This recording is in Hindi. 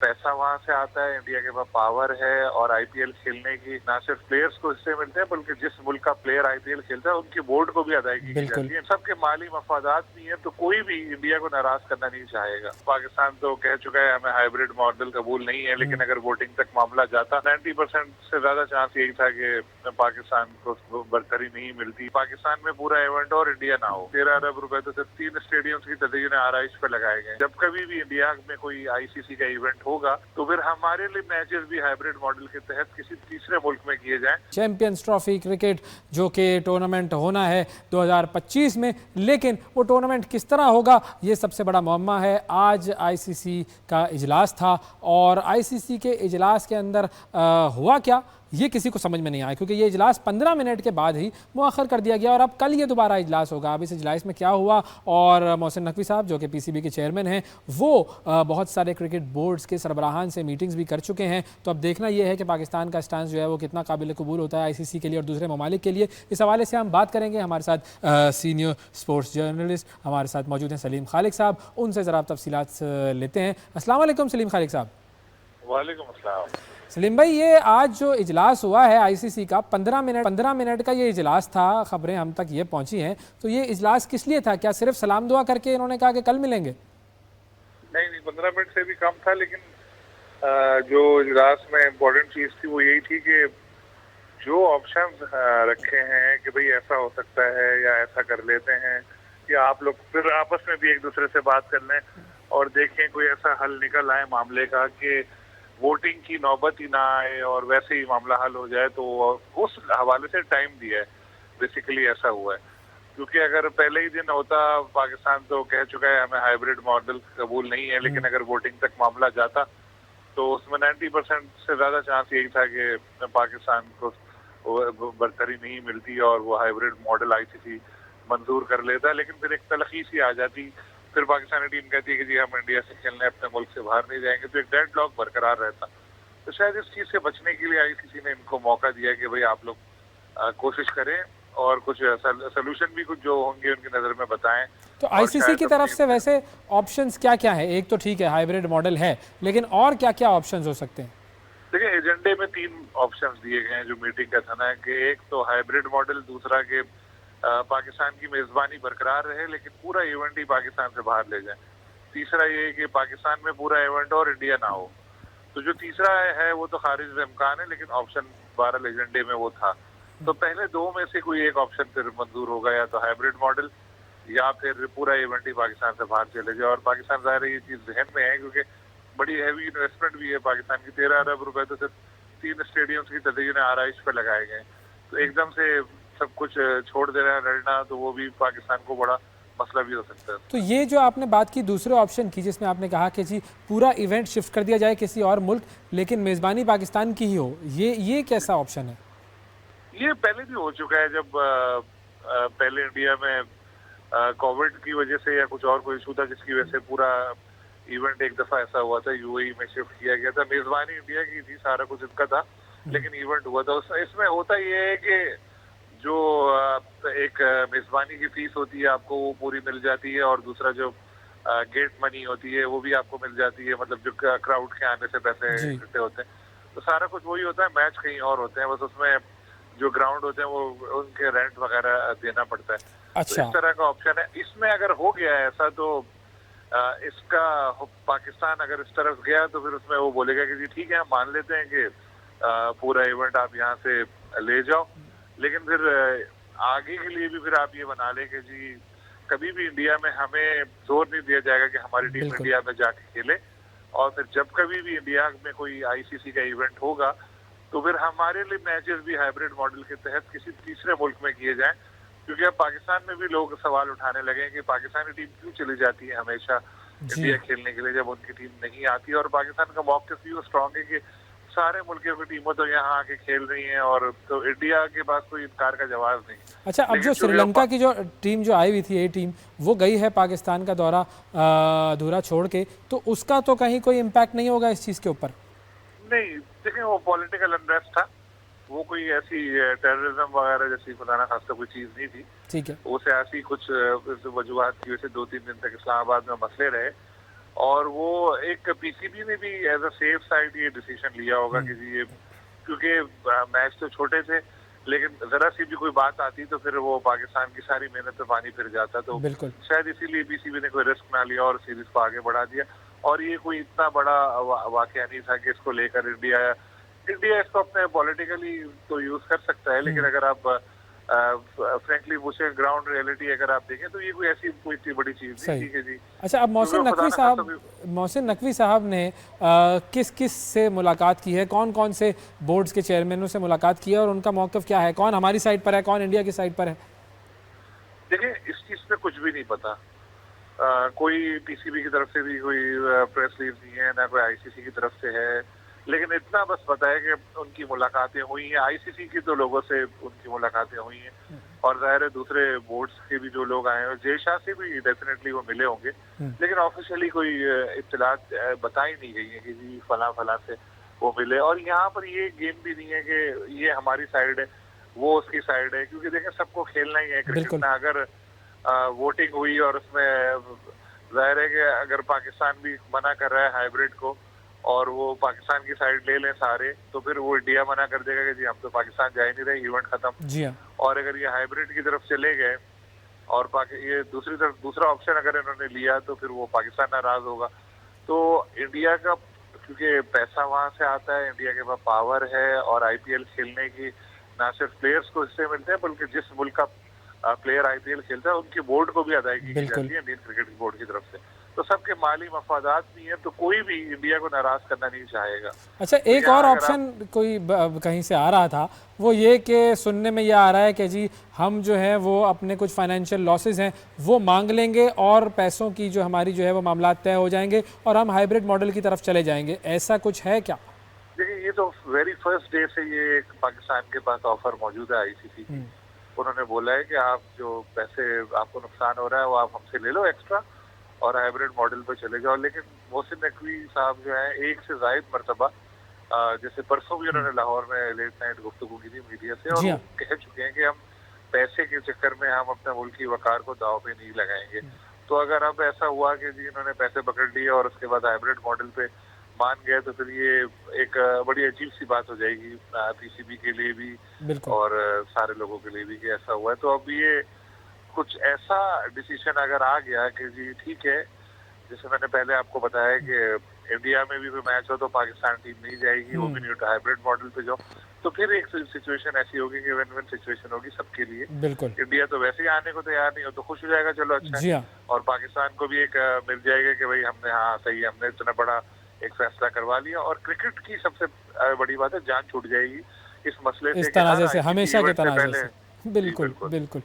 पैसा वहां से आता है, इंडिया के पास पावर है और आईपीएल खेलने की ना सिर्फ प्लेयर्स को हिस्से मिलते हैं बल्कि जिस मुल्क का प्लेयर आईपीएल खेलता है उनकी बोर्ड को भी अदायगी की बिल्कुल। जाती है। सबके माली मफादात भी है, तो कोई भी इंडिया को नाराज करना नहीं चाहेगा। पाकिस्तान तो कह चुका है हमें हाइब्रिड मॉडल कबूल नहीं है, लेकिन अगर वोटिंग तक मामला जाता 90% से ज्यादा चांस यही था कि पाकिस्तान को बरतरी नहीं मिलती। पाकिस्तान में पूरा इवेंट और इंडिया ना हो। 13 अरब रुपए तो सिर्फ 3 स्टेडियम्स की तदीन आरइश पर लगाए गए। जब कभी भी इंडिया में कोई आईसीसी का इवेंट होगा तो फिर हमारे लिए मैचेस भी हाइब्रिड मॉडल के तहत किसी तीसरे मुल्क में किए जाएं। चैंपियंस ट्रॉफी क्रिकेट जो कि टूर्नामेंट होना है 2025 में, लेकिन वो टूर्नामेंट किस तरह होगा ये सबसे बड़ा मुअम्मा है। आज आईसीसी का इजलास था और आईसीसी के इजलास के अंदर हुआ क्या ये किसी को समझ में नहीं आया, क्योंकि ये इजलास 15 मिनट के बाद ही मुअख्खर कर दिया गया और अब कल ये दोबारा इजलास होगा। अब इस इजलास में क्या हुआ, और मोहसिन नकवी साहब जो कि पीसीबी के चेयरमैन हैं वो बहुत सारे क्रिकेट बोर्ड्स के सरबराहान से मीटिंग्स भी कर चुके हैं। तो अब देखना यह है कि पाकिस्तान का स्टांस जो है वो कितना काबिल कबूल होता है आईसीसी के लिए और दूसरे ममालिक के लिए। इस हवाले से हम बात करेंगे। हमारे साथ सीनियर स्पोर्ट्स जर्नलिस्ट हमारे साथ मौजूद हैं सलीम खालिक साहब, उनसे ज़रा तफसीलात लेते हैं। अस्सलाम वालेकुम सलीम खालिक साहब। वालेकुम अस्सलाम। सलीम भाई, ये आज जो इजलास हुआ है आईसीसी का 15 मिनट का ये इजलास था, खबरें हम तक ये पहुंची हैं, तो ये इजलास किस लिए था? क्या सिर्फ सलाम दुआ करके इन्होंने कहा कि कल मिलेंगे? नहीं, 15 मिनट से भी कम था, लेकिन जो इजलास में इम्पोर्टेंट चीज थी वो यही थी कि जो ऑप्शन रखे हैं कि भाई ऐसा हो सकता है या ऐसा कर लेते हैं, या आप लोग फिर आपस में भी एक दूसरे से बात कर लें और देखें कोई ऐसा हल निकल आए मामले का कि वोटिंग की नौबत ही ना आए और वैसे ही मामला हल हो जाए। तो उस हवाले से टाइम दिया है, बेसिकली ऐसा हुआ है। क्योंकि अगर पहले ही दिन होता, पाकिस्तान तो कह चुका है हमें हाइब्रिड मॉडल कबूल नहीं है, लेकिन अगर वोटिंग तक मामला जाता तो उसमें 90% से ज्यादा चांस यही था कि पाकिस्तान को बरतरी नहीं मिलती और वो हाइब्रिड मॉडल आईसीसी मंजूर कर लेता। लेकिन फिर एक तलखी सी आ जाती, फिर पाकिस्तानी टीम कहती है कि जी हम इंडिया से खेलने अपने मुल्क से बाहर नहीं जाएंगे, तो एक डेडलॉक बरकरार रहता। तो शायद इस चीज से बचने के लिए आईसीसी ने इनको मौका दिया कि भाई आप लोग कोशिश करें और कुछ सोल्यूशन भी कुछ जो होंगे उनकी नजर में बताएं। तो आईसीसी की तरफ से वैसे ऑप्शंस क्या क्या है? एक तो ठीक है हाइब्रिड मॉडल है, लेकिन और क्या क्या ऑप्शंस हो सकते हैं? देखिए, एजेंडे में 3 ऑप्शंस दिए गए हैं जो मीटिंग का था ना, कि एक तो हाइब्रिड मॉडल, दूसरा कि पाकिस्तान की मेजबानी बरकरार रहे लेकिन पूरा इवेंट ही पाकिस्तान से बाहर ले जाए, तीसरा ये कि पाकिस्तान में पूरा इवेंट और इंडिया ना हो। तो जो तीसरा है वो तो खारिज इम्कान है, लेकिन ऑप्शन 12 एजेंडे में वो था। तो पहले 2 में से कोई एक ऑप्शन फिर मंजूर होगा, या तो हाइब्रिड मॉडल या फिर पूरा इवेंट ही पाकिस्तान से बाहर चले जाए। और पाकिस्तान ज़ाहिर है ये चीज जहन में है, क्योंकि बड़ी हैवी इन्वेस्टमेंट भी है पाकिस्तान की। 13 अरब रुपए तो सिर्फ 3 स्टेडियम्स की तदीन आरइश पर लगाए गए। तो एकदम से सब कुछ छोड़ दे रहा है लड़ना, तो वो भी पाकिस्तान को बड़ा मसला भी हो सकता है। तो ये जो आपने बात की दूसरे ऑप्शन की, जिसमें आपने कहा कि जी पूरा इवेंट शिफ्ट कर दिया जाए किसी और मुल्क, लेकिन मेज़बानी पाकिस्तान की ही हो, ये कैसा ऑप्शन है? ये पहले भी हो चुका है, जब पहले इंडिया में कोविड की वजह से या कुछ और कोई इशू था जिसकी वजह से पूरा इवेंट एक दफा ऐसा हुआ था, यूएई में शिफ्ट किया गया था। मेजबानी इंडिया की थी, सारा कुछ इनका था, लेकिन इवेंट हुआ था। इसमें होता ये है कि जो एक मेजबानी की फीस होती है आपको वो पूरी मिल जाती है, और दूसरा जो गेट मनी होती है वो भी आपको मिल जाती है, मतलब जो क्राउड के आने से पैसे इकट्ठे होते हैं। तो सारा कुछ वही होता है, मैच कहीं और होते हैं, बस उसमें जो ग्राउंड होते हैं वो उनके रेंट वगैरह देना पड़ता है। अच्छा। तो इस तरह का ऑप्शन है। इसमें अगर हो गया है ऐसा, तो इसका पाकिस्तान अगर इस तरफ गया तो फिर उसमें वो बोलेगा कि जी ठीक है हम मान लेते हैं कि पूरा इवेंट आप यहाँ से ले जाओ, लेकिन फिर आगे के लिए भी फिर आप ये बना लें कि जी कभी भी इंडिया में हमें जोर नहीं दिया जाएगा कि हमारी टीम इंडिया में जाके खेले, और फिर जब कभी भी इंडिया में कोई आईसीसी का इवेंट होगा तो फिर हमारे लिए मैचेस भी हाइब्रिड मॉडल के तहत किसी तीसरे मुल्क में किए जाएं। क्योंकि अब पाकिस्तान में भी लोग सवाल उठाने लगे कि पाकिस्तानी टीम क्यों चली जाती है हमेशा इंडिया खेलने के लिए जब उनकी टीम नहीं आती। और पाकिस्तान का मौक़िफ़ भी वो स्ट्रांग है कि सारे मुल्कों की टीमें तो यहाँ आके खेल रही हैं, और तो इंडिया के पास कोई इनकार का जवाब नहीं। अच्छा, अब जो श्रीलंका की जो टीम जो आई हुई थी, ये टीम वो गई है पाकिस्तान का दौरा अधूरा छोड़ के, तो उसका तो कहीं कोई इम्पैक्ट नहीं होगा इस चीज़ के ऊपर? नहीं, देखिए वो पॉलिटिकल अनरेस्ट था, वो कोई ऐसी टेररिज्म वगैरह जैसी खुदा ना खास्ता कोई चीज नहीं थी। ठीक है। वो सियासी कुछ वजूहत की वजह से 2-3 दिन तक इस्लामाबाद में मसले रहे, और वो एक पीसीबी ने भी एज अ सेफ साइड ये डिसीजन लिया होगा कि जी ये, क्योंकि मैच तो छोटे थे, लेकिन जरा सी भी कोई बात आती तो फिर वो पाकिस्तान की सारी मेहनत पे पानी फिर जाता, तो बिल्कुल। शायद इसीलिए पीसीबी ने कोई रिस्क ना लिया और सीरीज को आगे बढ़ा दिया। और ये कोई इतना बड़ा वाकया नहीं था कि इसको लेकर इंडिया इसको अपने पॉलिटिकली तो यूज कर सकता है, लेकिन अगर आप फ्रैंकली पूछे ग्राउंड रियलिटी अगर आप देखें तो ये कोई इतनी बड़ी चीज नहीं थी कि जी। अच्छा, अब मोहसिन नकवी साहब ने किस किस से मुलाकात की है, कौन कौन से बोर्ड्स के चेयरमैनों से मुलाकात की है और उनका मौक़िफ़ क्या है, कौन हमारी साइड पर है, कौन इंडिया की साइड पर है? देखिए, इस चीज पे कुछ भी नहीं पता। कोई पीसीबी की तरफ से भी कोई प्रेस रिलीज नहीं है, ना कोई आईसीसी की तरफ से है, लेकिन इतना बस पता है कि उनकी मुलाकातें हुई हैं। आईसीसी की तो लोगों से उनकी मुलाकातें हुई हैं और जाहिर है दूसरे बोर्ड्स के भी जो लोग आए हैं, जय शाह से भी डेफिनेटली वो मिले होंगे, लेकिन ऑफिशियली कोई इत्तलात बताई नहीं गई है कि जी फला फला से वो मिले। और यहाँ पर ये गेम भी नहीं है कि ये हमारी साइड है वो उसकी साइड है, क्योंकि देखें सबको खेलना ही है क्रिकेट में। अगर वोटिंग हुई और उसमें जाहिर है कि अगर पाकिस्तान भी मना कर रहा है हाइब्रिड को और वो पाकिस्तान की साइड ले लें सारे, तो फिर वो इंडिया मना कर देगा कि जी हम तो पाकिस्तान जा ही नहीं रहे, इवेंट खत्म। जी हाँ। और अगर ये हाइब्रिड की तरफ चले गए और ये दूसरी तरफ दूसरा ऑप्शन अगर इन्होंने लिया तो फिर वो पाकिस्तान नाराज होगा। तो इंडिया का क्योंकि पैसा वहां से आता है, इंडिया के पास पावर है और आईपीएल खेलने की ना सिर्फ प्लेयर्स को हिस्से मिलते हैं बल्कि जिस मुल्क का प्लेयर आईपीएल खेलता है उनके बोर्ड को भी अदायगी की जाती है इंडियन क्रिकेट बोर्ड की तरफ से। तो सबके माली मफादात भी हैं, तो कोई भी इंडिया को नाराज करना नहीं चाहेगा। अच्छा, एक और ऑप्शन कोई कहीं से आ रहा था, वो ये कि सुनने में ये आ रहा है कि जी हम जो है वो अपने कुछ फाइनेंशियल लॉसेस हैं वो मांग लेंगे और पैसों की जो हमारी जो है वो मामला तय हो जाएंगे और हम हाइब्रिड मॉडल की तरफ चले जाएंगे, ऐसा कुछ है क्या? देखिए, ये तो वेरी फर्स्ट डे से ये पाकिस्तान के पास ऑफर मौजूद है आईसीसी की। उन्होंने बोला है कि आप जो पैसे आपको नुकसान हो रहा है वो आप हमसे ले लो एक्स्ट्रा और हाइब्रिड मॉडल पे चले जाओ। लेकिन मोहसिन नकवी साहब जो है एक से जायद मरतबा, जैसे परसों भी उन्होंने लाहौर में लेट नाइट गुफ्तगू की थी मीडिया से और वो कह चुके हैं कि हम पैसे के चक्कर में हम अपने मुल्क की वकार को दाव पे नहीं लगाएंगे। तो अगर अब ऐसा हुआ कि जी इन्होंने पैसे पकड़ लिए और उसके बाद हाइब्रिड मॉडल पे मान गए तो फिर ये एक बड़ी अजीब सी बात हो जाएगी पीसीबी के लिए भी और सारे लोगों के लिए भी कि ऐसा हुआ है। तो अब ये कुछ ऐसा डिसीजन अगर आ गया कि जी ठीक है, जैसे मैंने पहले आपको बताया कि इंडिया में भी कोई मैच हो तो पाकिस्तान टीम नहीं जाएगी, वो भी नहीं होता, हाइब्रिड मॉडल पे जाओ, तो फिर एक सिचुएशन ऐसी होगी कि विन विन सिचुएशन होगी सबके लिए। बिल्कुल। इंडिया तो वैसे ही आने को तैयार नहीं हो तो खुश हो जाएगा, चलो अच्छा है। और पाकिस्तान को भी एक मिल जाएगा कि भाई हमने हाँ सही, हमने इतना बड़ा एक फैसला करवा लिया। और क्रिकेट की सबसे बड़ी बात है जान छूट जाएगी इस मसले से, इस तनाज़े से, हमेशा के तनाज़े से। बिल्कुल बिल्कुल।